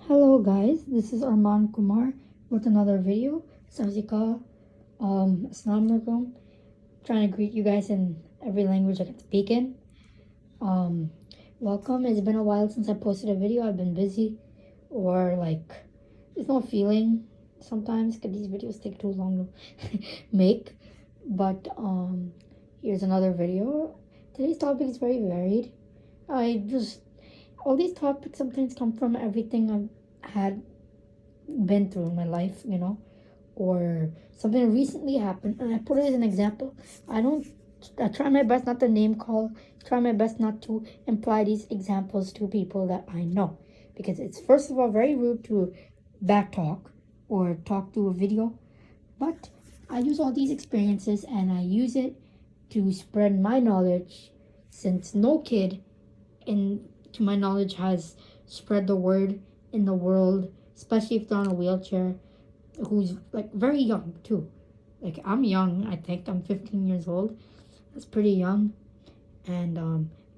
Hello guys, this is Arman Kumar with another video. Sazika, Assalamu alaikum. Trying to greet you guys in every language I can speak in. Welcome. It's been a while since I posted a video. I've been busy or there's no feeling sometimes because these videos take too long to make. But here's another video. Today's topic is very varied. All these topics sometimes come from everything I've had been through in my life, or something recently happened, and I put it as an example. I try my best not to name call, try my best not to imply these examples to people that I know, because it's first of all very rude to back talk or talk to a video, but I use all these experiences and I use it to spread my knowledge, since no kid to my knowledge has spread the word in the world, especially if they're on a wheelchair, who's very young too. I'm young, I think I'm 15 years old. That's pretty young. And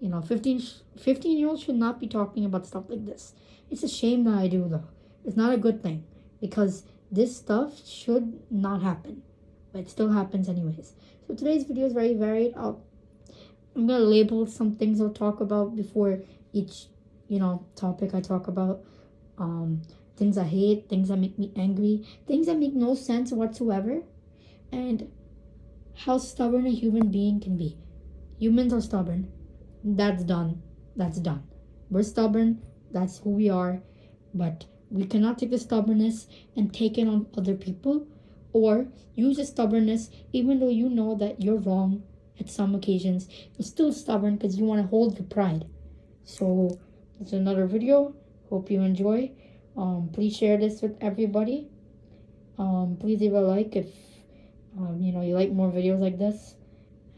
15-year-olds should not be talking about stuff like this. It's a shame that I do, though. It's not a good thing, because this stuff should not happen, but it still happens anyways. So today's video is very varied. I'm gonna label some things I'll talk about before each topic I talk about. Things I hate, things that make me angry, things that make no sense whatsoever, and how stubborn a human being can be. Humans are stubborn. That's done. We're stubborn. That's who we are. But we cannot take the stubbornness and take it on other people, or use the stubbornness even though you know that you're wrong at some occasions. You're still stubborn because you want to hold your pride. So it's another video. Hope you enjoy. Please share this with everybody. Please leave a like if you like more videos like this.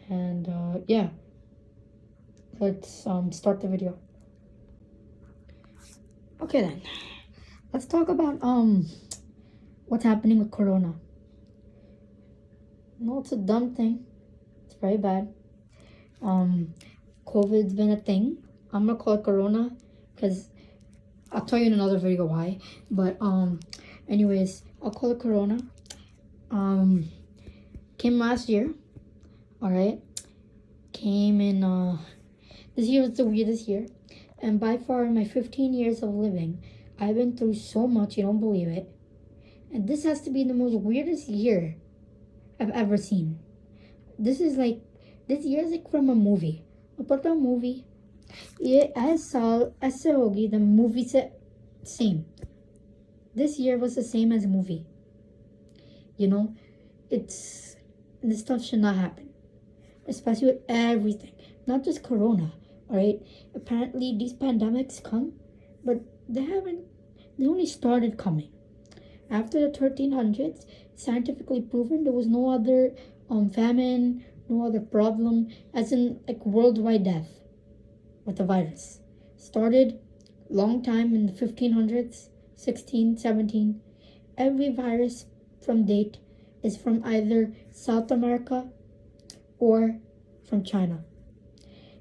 And yeah, let's start the video. Okay then, let's talk about what's happening with Corona. No, it's a dumb thing. It's very bad. COVID's been a thing. I'm gonna call it Corona because I'll tell you in another video why. But anyways, I'll call it Corona. Came last year. Alright. Came in this year was the weirdest year. And by far in my 15 years of living, I've been through so much, you don't believe it. And this has to be the most weirdest year I've ever seen. This year is like from a movie. But the movie, ये साल ऐसे होगी the movie से same. This year was the same as a movie. This stuff should not happen, especially with everything, not just Corona. All right, apparently these pandemics come, but they only started coming after the 1300s. Scientifically proven, there was no other famine, no other problem, as in worldwide death with the virus. Started long time in the 1500s, 16, 17. Every virus from date is from either South America or from China.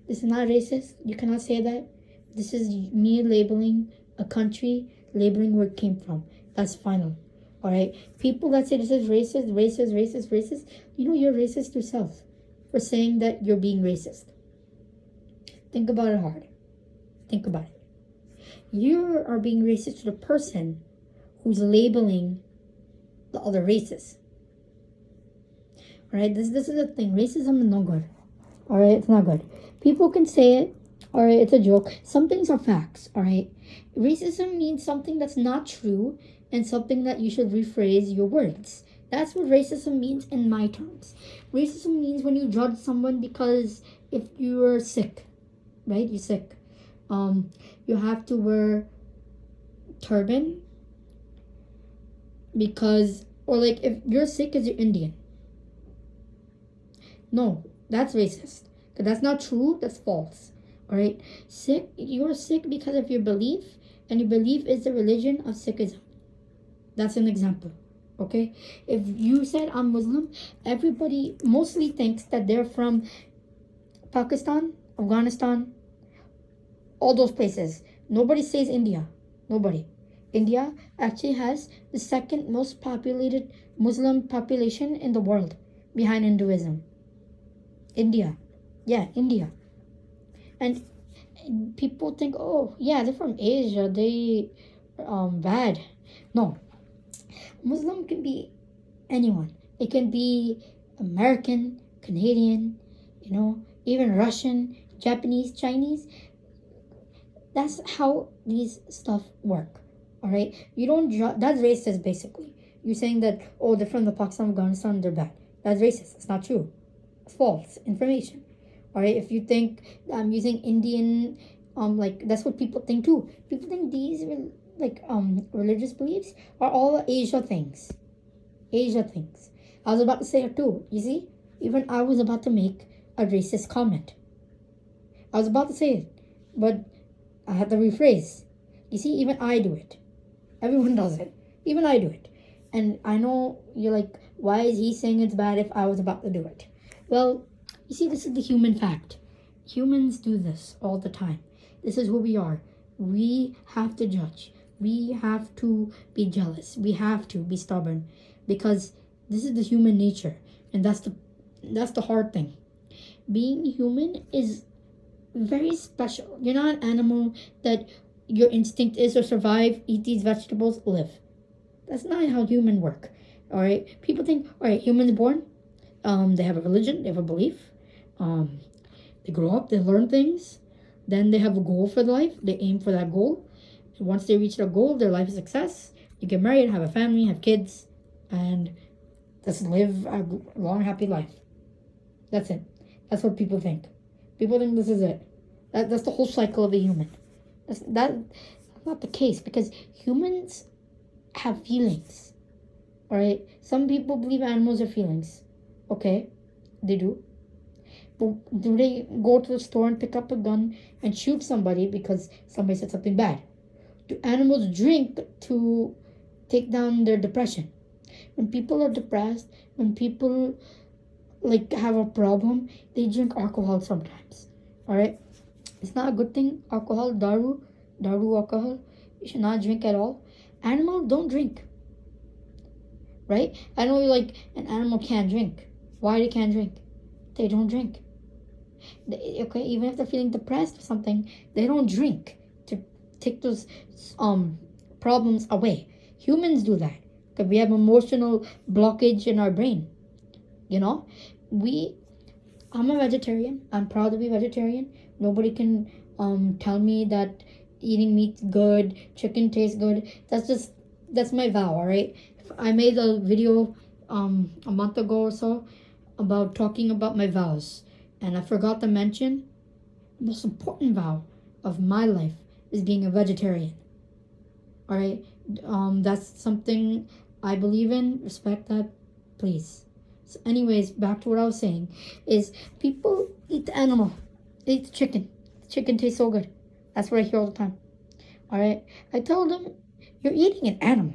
This is not racist. You cannot say that. This is me labeling a country, labeling where it came from. That's final. All right. People that say this is racist, you're racist yourself for saying that you're being racist. Think about it hard. Think about it. You are being racist to the person who's labeling the other races. All right. This is the thing. Racism is not good. All right. It's not good. People can say it. All right. It's a joke. Some things are facts. All right. Racism means something that's not true and something that you should rephrase your words. That's what racism means in my terms. Racism means when you judge someone because if you're sick, right? You're sick. You have to wear turban because, or if you're sick because you're Indian. No, that's racist. Because that's not true. That's false. All right. You're sick because of your belief, and your belief is the religion of Sikhism. That's an example. Okay. If you said I'm Muslim, everybody mostly thinks that they're from Pakistan, Afghanistan, all those places. Nobody says India. Nobody. India actually has the second most populated Muslim population in the world, behind Hinduism. India. Yeah, India. And people think, oh, yeah, they're from Asia. They bad. No, Muslim can be anyone. It can be American, Canadian, even Russian, Japanese, Chinese. That's how these stuff work. All right, you don't. That's racist, basically. You're saying that, oh, they're from the Pakistan, Afghanistan, they're bad. That's racist. It's not true. False information. All right, if you think I'm using Indian, like that's what people think too. People think these religious beliefs are all Asia things. Asia things. I was about to say it too. You see, even I was about to make a racist comment. I was about to say it, but I had to rephrase. You see, even I do it. Everyone does it. Even I do it. And I know you're like, why is he saying it's bad if I was about to do it? Well, you see, this is the human fact. Humans do this all the time. This is who we are. We have to judge. We have to be jealous. We have to be stubborn, because this is the human nature, and that's the hard thing. Being human is very special. You're not an animal that your instinct is to survive, eat these vegetables, live. That's not how humans work. All right. People think, all right, humans born, they have a religion, they have a belief, they grow up, they learn things, then they have a goal for life, they aim for that goal. And once they reach their goal, their life is success. You get married, have a family, have kids, and just live a long, happy life. That's it. That's what people think. People think this is it. That's the whole cycle of a human. That's not the case, because humans have feelings. All right. Some people believe animals have feelings. Okay, they do. But do they go to the store and pick up a gun and shoot somebody because somebody said something bad? Do animals drink to take down their depression? When people are depressed, when people have a problem, they drink alcohol sometimes. All right, it's not a good thing. Alcohol, daru, alcohol. You should not drink at all. Animals don't drink. Right? I know you're like, an animal can't drink. Why they can't drink? They don't drink. Okay, even if they're feeling depressed or something, they don't drink to take those problems away. Humans do that because we have emotional blockage in our brain. I'm a vegetarian. I'm proud to be vegetarian. Nobody can tell me that eating meat's good, chicken tastes good. That's my vow. All right. I made a video a month ago or so about talking about my vows, and I forgot to mention the most important vow of my life is being a vegetarian. All right. That's something I believe in. Respect that, please. So anyways, back to what I was saying is people eat the animal. They eat the chicken. The chicken tastes so good. That's what I hear all the time. All right. I tell them, you're eating an animal,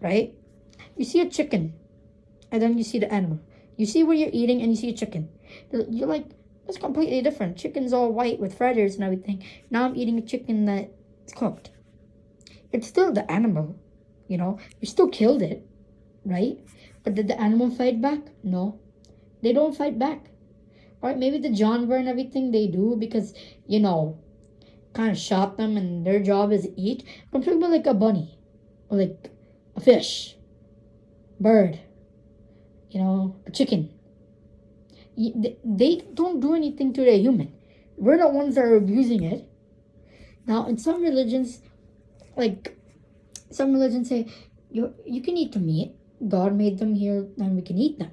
right? You see a chicken, and then you see the animal. You see where you're eating, and you see a chicken. You're like, that's completely different. Chicken's all white with feathers and everything. Now I'm eating a chicken that's cooked. It's still the animal, You still killed it, right? But did the animal fight back? No. They don't fight back. All right, maybe the John and everything they do because, kind of shot them and their job is to eat. But I'm talking about like a bunny or like a fish, bird, a chicken. They don't do anything to the human. We're the ones that are abusing it. Now, in some religions, some religions say you can eat the meat. God made them here, and we can eat them,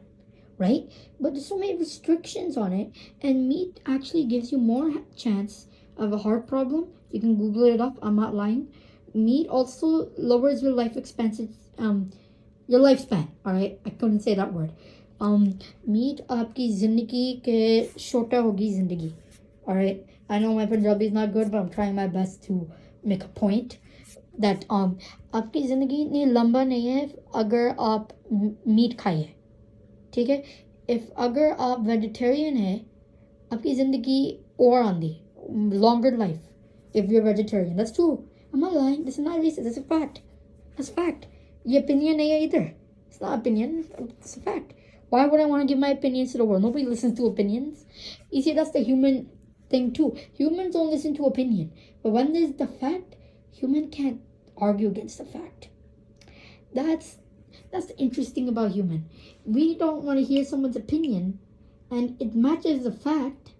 right? But there's so many restrictions on it, and meat actually gives you more chance of a heart problem. You can Google it up. I'm not lying. Meat also lowers your life expenses, your lifespan. All right, I couldn't say that word. Meat आपकी जिंदगी के छोटा होगी जिंदगी. All right, I know my Punjabi is not good, but I'm trying my best to make a point that आपकी जिंदगी इतनी लंबा नहीं है अगर आप मीट खाइए. ठीक है? If अगर आप vegetarian है, आपकी जिंदगी और आंदी, longer life if you're vegetarian. That's true. I'm not lying. This is not racist. It's a fact. That's a fact. Your opinion ain't either. It's not opinion. It's a fact. Why would I want to give my opinions to the world? Nobody listens to opinions. You see, that's the human thing too. Humans don't listen to opinion. But when there's the fact, human can't argue against the fact. That's the interesting about human. We don't want to hear someone's opinion and it matches the fact,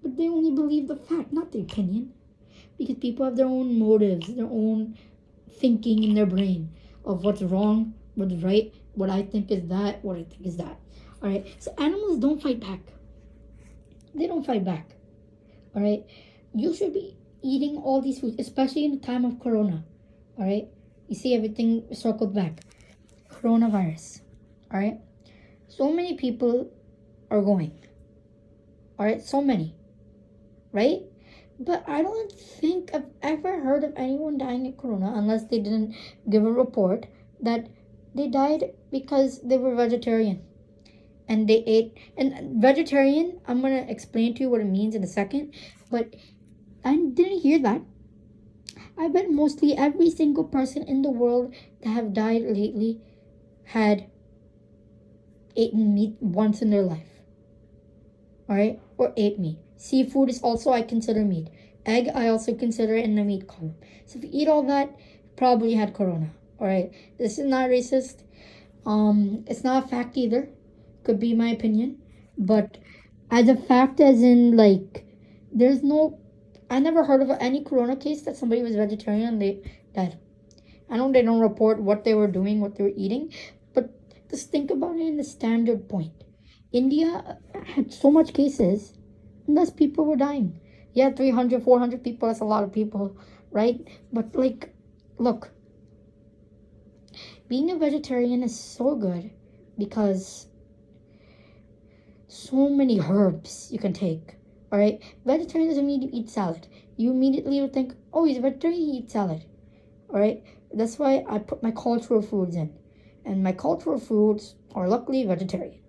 but they only believe the fact, not the opinion. Because people have their own motives, their own thinking in their brain of what's wrong, what's right, what I think is that, what I think is that. Alright, so animals don't fight back. They don't fight back. Alright, you should be eating all these foods, especially in the time of Corona. Alright, you see everything circled back. Coronavirus. Alright, so many people are going. Alright, so many. Right? But I don't think I've ever heard of anyone dying of corona unless they didn't give a report that they died because they were vegetarian. And they ate. And vegetarian, I'm going to explain to you what it means in a second. But I didn't hear that. I bet mostly every single person in the world that have died lately had eaten meat once in their life. Alright? Or ate meat. Seafood is also, I consider meat. Egg, I also consider in the meat column. So if you eat all that, you probably had corona. Alright? This is not racist. It's not a fact either. Could be my opinion. But as a fact, as in, like, there's no... I never heard of any corona case that somebody was vegetarian and they died. I know they don't report what they were doing, what they were eating. But just think about it in the standard point. India had so much cases, and less people were dying. Yeah, 300, 400 people, that's a lot of people, right? But, like, look, being a vegetarian is so good because so many herbs you can take, all right? Vegetarian doesn't mean you eat salad. You immediately would think, oh, he's a vegetarian, he eats salad, all right? That's why I put my cultural foods in. And my cultural foods are luckily vegetarian.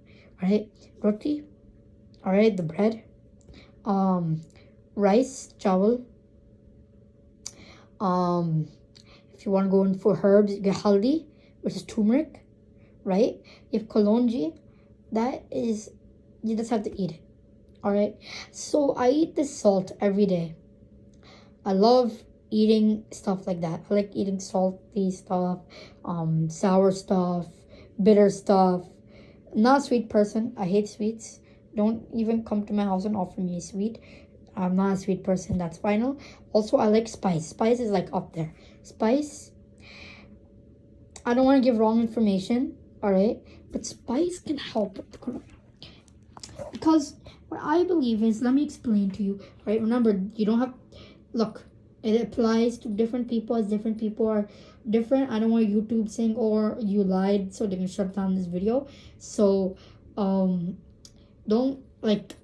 Right, roti, all right, the bread, rice, chawal. If you want to go in for herbs, you get haldi, which is turmeric, right? You have kalonji, that is, you just have to eat it, all right? So I eat this salt every day. I love eating stuff like that. I like eating salty stuff, sour stuff, bitter stuff. Not a sweet person. I hate sweets. Don't even come to my house and offer me a sweet. I'm not a sweet person. That's final. Also, I like spice. Spice is like up there. Spice. I don't want to give wrong information. Alright. But spice can help with the corona. Because what I believe is, let me explain to you. Right. Remember, you don't have... Look. It applies to different people as different people are different. I don't want YouTube saying, or you lied, so they can shut down this video. So, don't, like,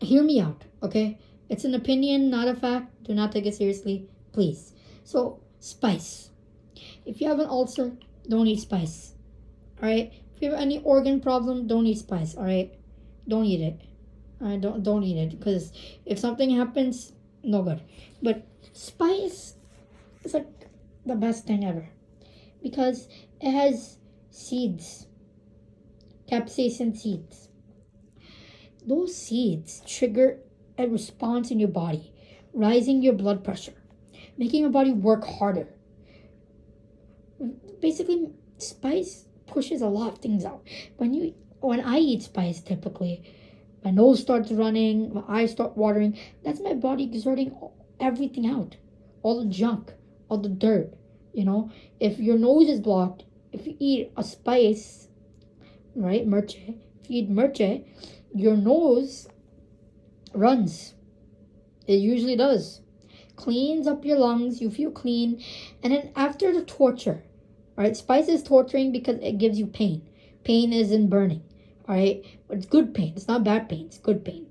hear me out, okay? It's an opinion, not a fact. Do not take it seriously, please. So, spice. If you have an ulcer, don't eat spice, all right? If you have any organ problem, don't eat spice, all right? Don't eat it. All right, don't eat it, because if something happens, no good. But spice is like the best thing ever because it has seeds, capsaicin seeds. Those seeds trigger a response in your body, rising your blood pressure, making your body work harder. Basically, spice pushes a lot of things out. When I eat spice, typically, my nose starts running, my eyes start watering. That's my body exerting everything out. All the junk, all the dirt, you know. If your nose is blocked, if you eat a spice, right, mirche, if you eat mirche, your nose runs. It usually does. Cleans up your lungs, you feel clean. And then after the torture, right, spice is torturing because it gives you pain. Pain isn't burning. All right, but it's good pain. It's not bad pain. It's good pain.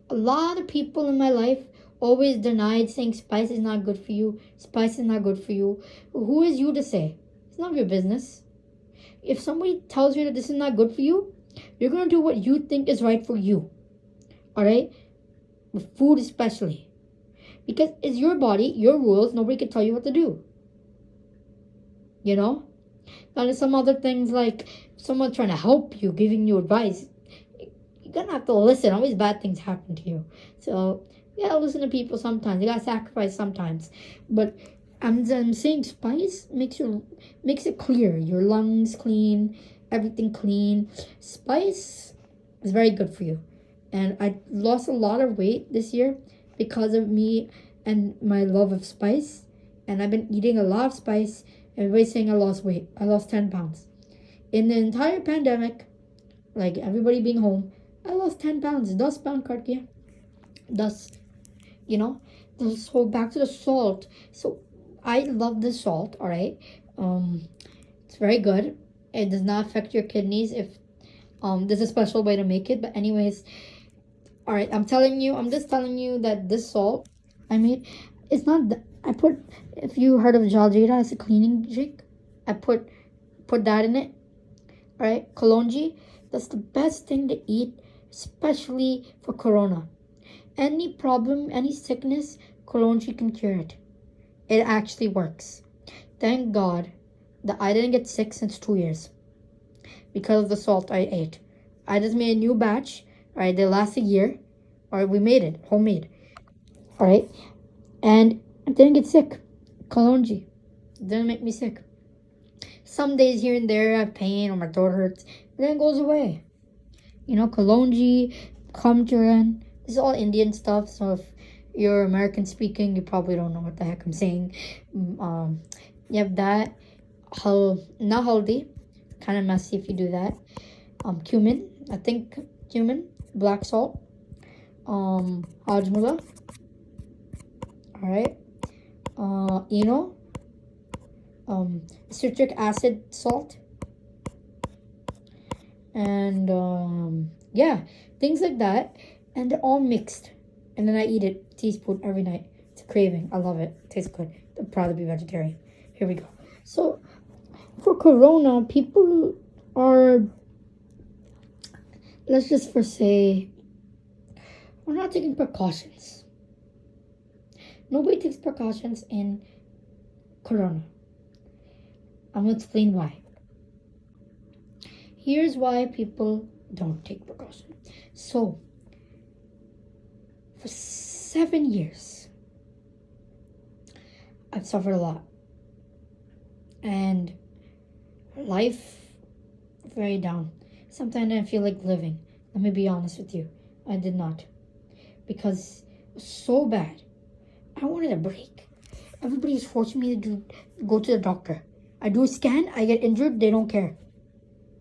A lot of people in my life always denied saying spice is not good for you. Spice is not good for you. Who is you to say? It's none of your business. If somebody tells you that this is not good for you, you're going to do what you think is right for you. All right? With food especially. Because it's your body, your rules. Nobody can tell you what to do. You know? And some other things like someone trying to help you, giving you advice. You're gonna have to listen. Always bad things happen to you. So you gotta listen to people sometimes. You gotta sacrifice sometimes. But I'm saying spice makes it clear. Your lungs clean, everything clean. Spice is very good for you. And I lost a lot of weight this year because of me and my love of spice. And I've been eating a lot of spice. Everybody's saying I lost weight. I lost 10 pounds. In the entire pandemic, like everybody being home, I lost 10 pounds. 10 pound cut gaya. Thus, you know, so back to the salt. So I love the salt, all right? It's very good. It does not affect your kidneys if there's a special way to make it. But anyways, all right, I'm just telling you that this salt I made, it's not, I put, if you heard of Jaljeera, it's a cleaning drink. I put that in it, all right? Kalonji, that's the best thing to eat, especially for corona. Any problem, any sickness, Kalonji can cure it. It actually works. Thank God that I didn't get sick since 2 years because of the salt I ate. I just made a new batch, all right? They last a year, all right? We made it, homemade, all right? And I didn't get sick. Kalonji didn't make me sick. Some days here and there I have pain or my throat hurts, but then it goes away. You know, Kalonji, Kamcharan, this is all Indian stuff. So if you're American speaking, you probably don't know what the heck I'm saying. You have that. Not haldi, kind of messy if you do that. Cumin, I think cumin, black salt, hajmula, all right, citric acid salt, and yeah, things like that, and they're all mixed, and then I eat it teaspoon every night. It's a craving. I love it. It tastes good. I'm proud to be vegetarian. Here we go. So for corona, people are, let's just for say, we're not taking precautions. Nobody takes precautions in corona. I'm going to explain why. Here's why people don't take precaution. So, for 7 years, I've suffered a lot. And life, very down. Sometimes I feel like living. Let me be honest with you. I did not. Because it was so bad. I wanted a break. Everybody's forcing me to go to the doctor. I do a scan, I get injured, they don't care.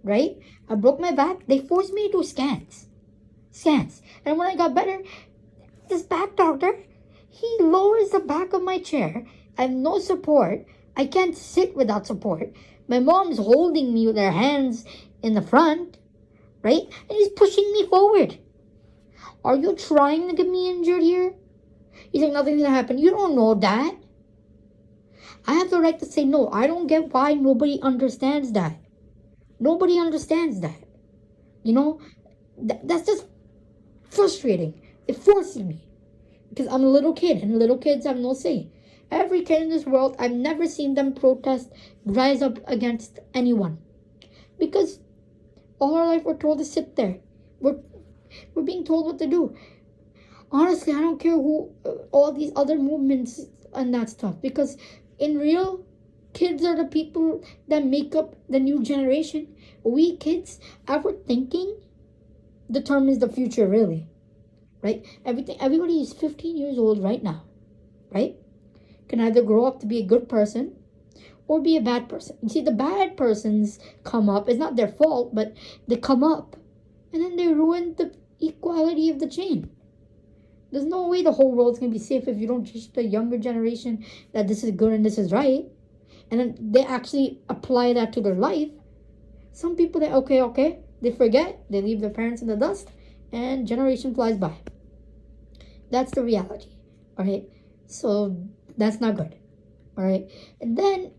Right? I broke my back, they forced me to do scans. And when I got better, this back doctor, he lowers the back of my chair. I have no support. I can't sit without support. My mom's holding me with her hands in the front, right? And he's pushing me forward. Are you trying to get me injured here? He's like, nothing's gonna happen. You don't know that. I have the right to say no. I don't get why nobody understands that. Nobody understands that. You know, that's just frustrating. It forces me. Because I'm a little kid, and little kids have no say. Every kid in this world, I've never seen them protest, rise up against anyone. Because all our life we're told to sit there. We're being told what to do. Honestly, I don't care who, all these other movements and that stuff. Because in real, kids are the people that make up the new generation. We kids, our thinking determines the future, really. Right? Everybody is 15 years old right now. Right? Can either grow up to be a good person or be a bad person. You see, the bad persons come up. It's not their fault, but they come up. And then they ruin the equality of the chain. There's no way the whole world's going to be safe if you don't teach the younger generation that this is good and this is right. And then they actually apply that to their life. Some people, okay, they forget. They leave their parents in the dust. And generation flies by. That's the reality. All right. So that's not good. All right. And then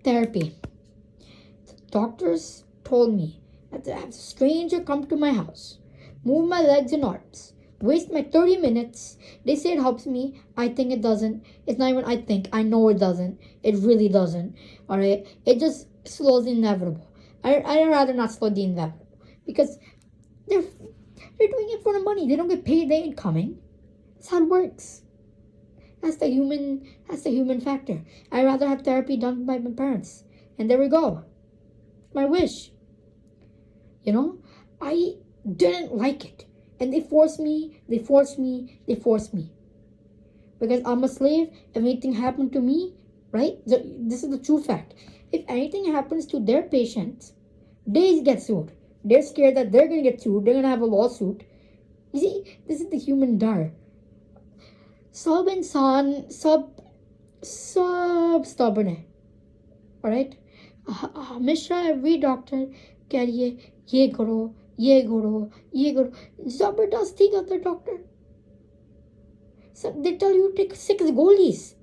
therapy. The doctors told me that to have a stranger come to my house, move my legs and arms, waste my 30 minutes. They say it helps me. I think it doesn't. It's not even I think. I know it doesn't. It really doesn't. Alright? It just slows the inevitable. I'd rather not slow the inevitable. Because they're doing it for the money. They don't get paid. They ain't coming. That's how it works. That's the human factor. I'd rather have therapy done by my parents. And there we go. My wish. You know? I didn't like it. And they forced me. Because I'm a slave. If anything happened to me, right? This is the true fact. If anything happens to their patients, they get sued. They're scared that they're going to get sued. They're going to have a lawsuit. You see, this is the human dar. Sub insan, sub stubborn hai. Alright? हमेशा every doctor कह रही है ये करो, ये करो, ये करो. जबरदस्ती करता doctor. So they tell you to take 6 goalies,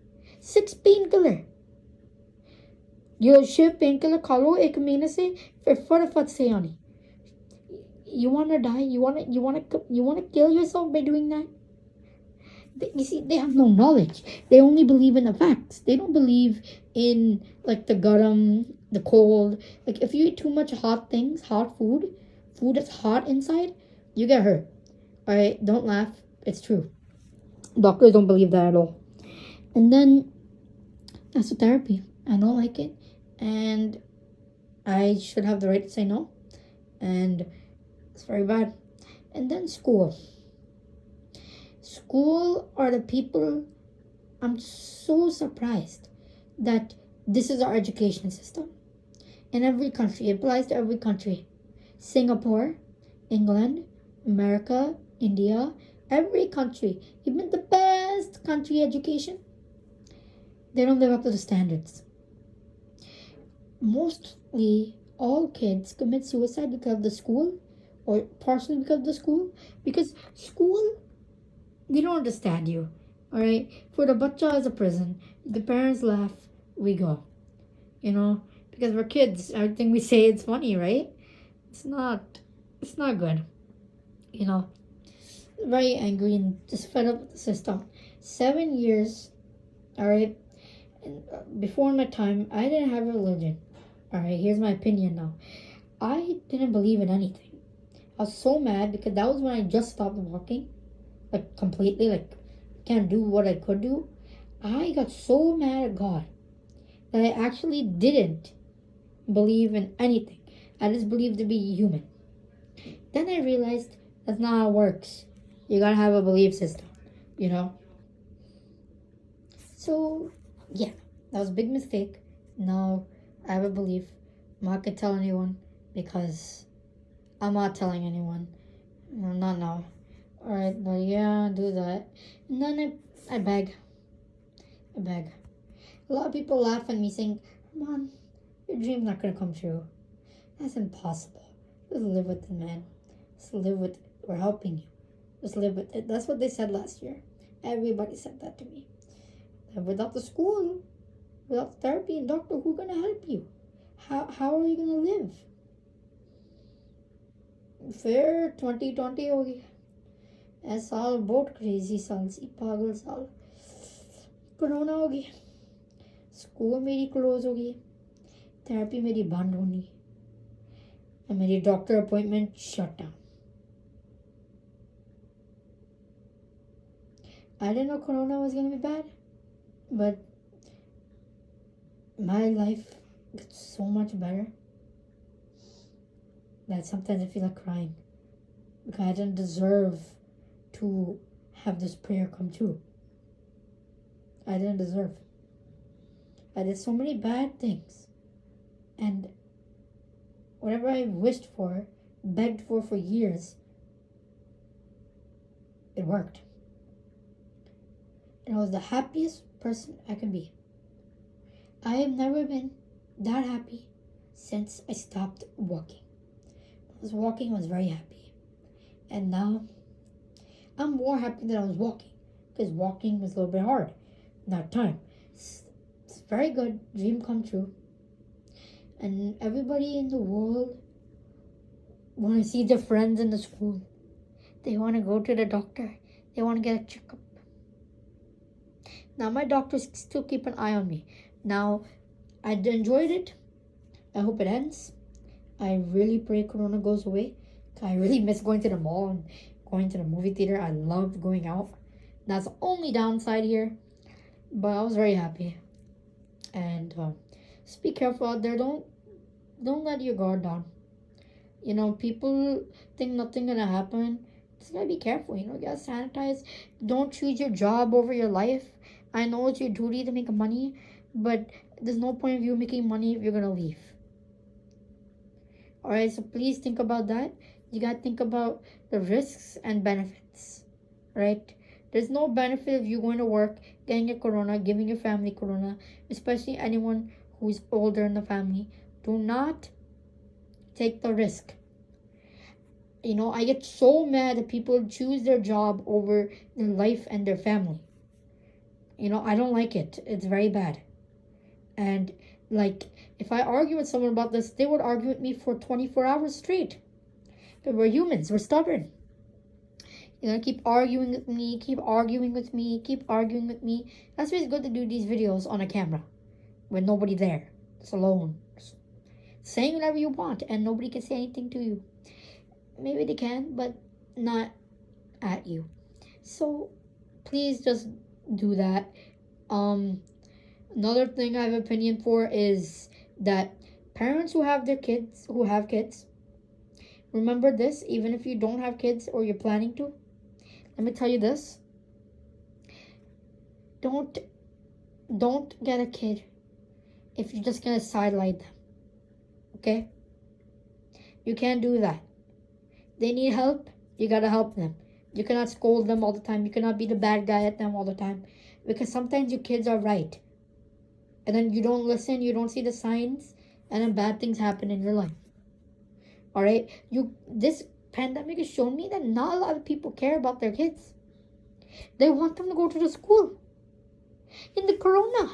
6 painkiller. ये शिव painkiller खा लो 1 महीने से फिर फटाफट से आनी. You wanna die? You wanna kill yourself by doing that? You see, they have no knowledge. They only believe in the facts. They don't believe in like the garam, the cold. Like if you eat too much hot things, hot food that's hot inside, you get hurt. Alright, don't laugh. It's true. Doctors don't believe that at all. And then that's the therapy. I don't like it. And I should have the right to say no. And it's very bad. And then school. School are the people. I'm so surprised that this is our education system. In every country. It applies to every country. Singapore, England, America, India, every country. Even the best country education, they don't live up to the standards. Mostly all kids commit suicide because of the school, or partially because of the school. Because school, they don't understand you. Alright? For the bacha is a prison. The parents laugh, we go. You know? Because we're kids. Everything we say it's funny, right? It's not good. You know? Very angry and just fed up with the system. 7 years, alright? And before my time, I didn't have a religion. Alright, here's my opinion now. I didn't believe in anything. I was so mad because that was when I just stopped walking. Like completely, like can't do what I could do. I got so mad at God that I actually didn't believe in anything. I just believed to be human. Then I realized that's not how it works. You gotta have a belief system, you know? So, yeah, that was a big mistake. Now, I have a belief. I'm not gonna tell anyone because I'm not telling anyone. No, not now. Alright, but yeah, do that. And then I beg. A lot of people laugh at me saying, "Come your dream's not gonna come true." That's impossible. Just live with it, man. Just live with it. We're helping you. Just live with it. That's what they said last year. Everybody said that to me. And without the school, without the therapy and doctor, who's gonna help you? How are you gonna live? Fair 2020 हो गया. ऐ साल बहुत crazy साल सी पागल साल. Corona हो गया. School मेरी क्लोज हो गई. थेरेपी मेरी बंद होनी. And मेरी doctor appointment shut down. I didn't know Corona was going to be bad, but my life gets so much better that sometimes I feel like crying because I didn't deserve to have this prayer come true. I didn't deserve. I did so many bad things, and whatever I wished for, begged for years, it worked. And I was the happiest person I can be. I have never been that happy since I stopped walking. When I was walking, I was very happy. And now, I'm more happy that I was walking. Because walking was a little bit hard that time. It's very good. Dream come true. And everybody in the world want to see their friends in the school. They want to go to the doctor. They want to get a checkup. Now, my doctors still keep an eye on me. Now, I enjoyed it. I hope it ends. I really pray Corona goes away. I really miss going to the mall and going to the movie theater. I loved going out. That's the only downside here. But I was very happy. And just be careful out there. Don't let your guard down. You know, people think nothing gonna happen. Just gotta be careful. You know, you gotta sanitize. Don't choose your job over your life. I know it's your duty to make money, but there's no point of you making money if you're gonna leave. Alright, so please think about that. You gotta think about the risks and benefits. Right? There's no benefit of you going to work, getting a corona, giving your family corona, especially anyone who's older in the family. Do not take the risk. You know, I get so mad that people choose their job over their life and their family. You know, I don't like it. It's very bad. And like, if I argue with someone about this, they would argue with me for 24 hours straight. But we're humans. We're stubborn. You know, keep arguing with me, keep arguing with me, keep arguing with me. That's why it's good to do these videos on a camera with nobody there. It's alone. Saying whatever you want and nobody can say anything to you. Maybe they can, but not at you. So please just do that. Another thing I have opinion for is that parents who have kids, remember this, even if you don't have kids or you're planning to. Let me tell you this. Don't get a kid if you're just gonna sidelight them. Okay? You can't do that. They need help, you gotta help them. You cannot scold them all the time. You cannot be the bad guy at them all the time. Because sometimes your kids are right. And then you don't listen, you don't see the signs, and then bad things happen in your life. Alright? This pandemic has shown me that not a lot of people care about their kids. They want them to go to the school. In the corona.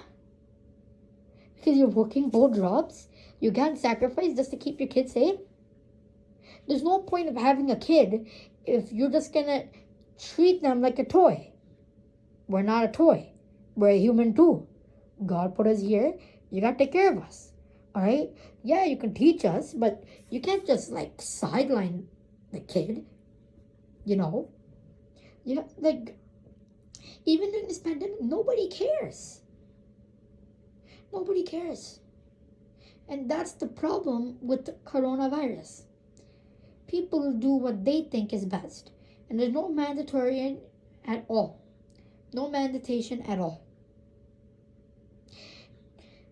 Because you're working both jobs. You can't sacrifice just to keep your kids safe. There's no point of having a kid if you're just gonna treat them like a toy. We're not a toy. We're a human too. God put us here. You gotta take care of us. Alright? Yeah, you can teach us, but you can't just like sideline the kid. You know? Like, even in this pandemic, nobody cares. Nobody cares. And that's the problem with the coronavirus. People do what they think is best. And there's no mandatory at all. No mandation at all.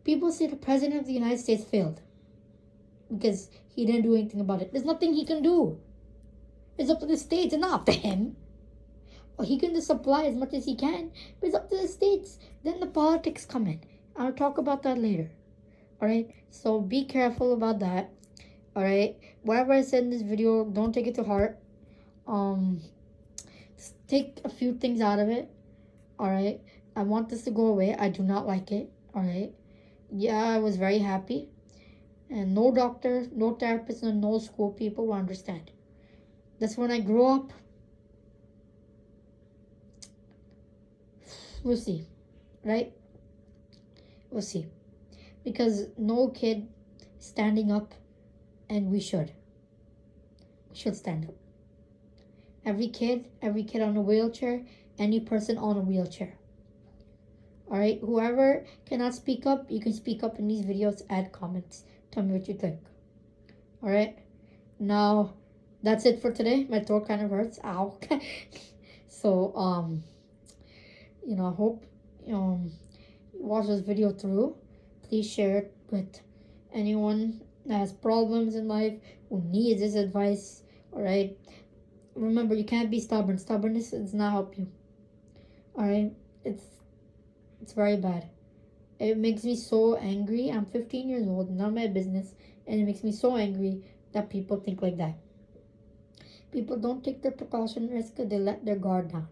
People say the President of the United States failed because he didn't do anything about it. There's nothing he can do. It's up to the states and not up to him. Well, he can just supply as much as he can, but it's up to the states. Then the politics come in. I'll talk about that later. Alright? So be careful about that. Alright? Whatever I said in this video, don't take it to heart. Take a few things out of it. Alright? I want this to go away. I do not like it. Alright? Yeah, I was very happy. And no doctor, no therapist, and no school people will understand. That's when I grow up. We'll see. Right? We'll see. Because no kid standing up, and we should. We should stand up. Every kid on a wheelchair, any person on a wheelchair. Alright, whoever cannot speak up, you can speak up in these videos, add comments. Tell me what you think. Alright, now that's it for today. My throat kind of hurts. Ow. So, I hope you watch this video through. Please share it with anyone that has problems in life, who needs this advice. Alright, remember, you can't be stubborn. Stubbornness does not help you. Alright, it's very bad. It makes me so angry. I'm 15 years old, not my business, and it makes me so angry that people think like that. People don't take their precaution risk, they let their guard down.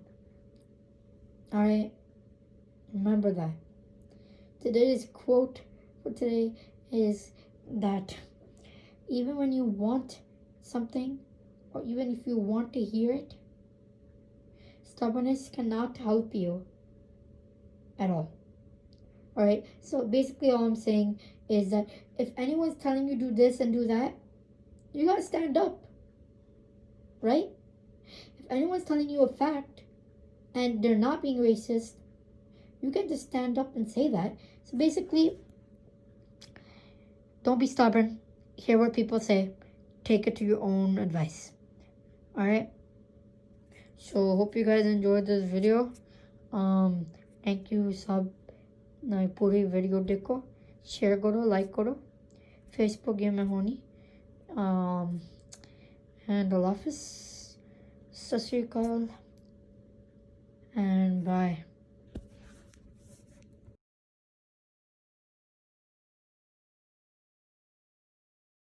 Alright? Remember that. Today's quote for today is that even when you want something, or even if you want to hear it, Stubbornness cannot help you at all. Alright? So basically all I'm saying is that if anyone's telling you do this and do that, you gotta stand up. Right? If anyone's telling you a fact and they're not being racist, you can just stand up and say that. So basically, don't be stubborn. Hear what people say. Take it to your own advice. Alright? So hope you guys enjoyed this video. Thank you. Sub na puri video dekho. Share karo, like karo. Facebook ye mein honi. And Allah Hafiz. Sat Sri Akal. And bye.